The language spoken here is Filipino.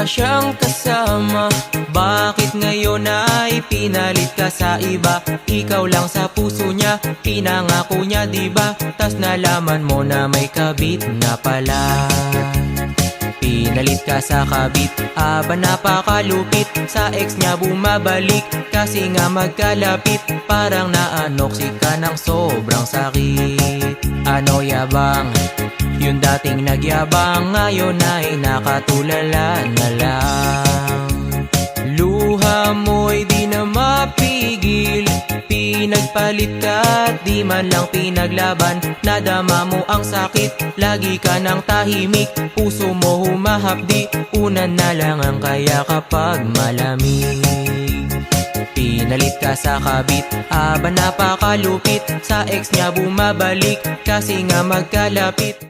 siyang kasama. Bakit ngayon ay pinalit ka sa iba? Ikaw lang sa puso niya, pinangako niya diba? Tas nalaman mo na may kabit na pala. Pinalit ka sa kabit, aba napakalupit. Sa ex niya bumabalik, kasi nga magkalapit. Parang naanoksik ka ng sobrang sakit. Ano yabang? Yung dating nagyabang, ngayon ay nakatulala na lang. Luha mo'y di na mapigil, pinagpalit ka at di man lang pinaglaban. Nadama mo ang sakit, lagi ka ng tahimik. Puso mo humahapdi, unan na lang ang kaya kapag malamig. Pinalit ka sa kabit, aba napakalupit. Sa ex niya bumabalik, kasi nga magkalapit.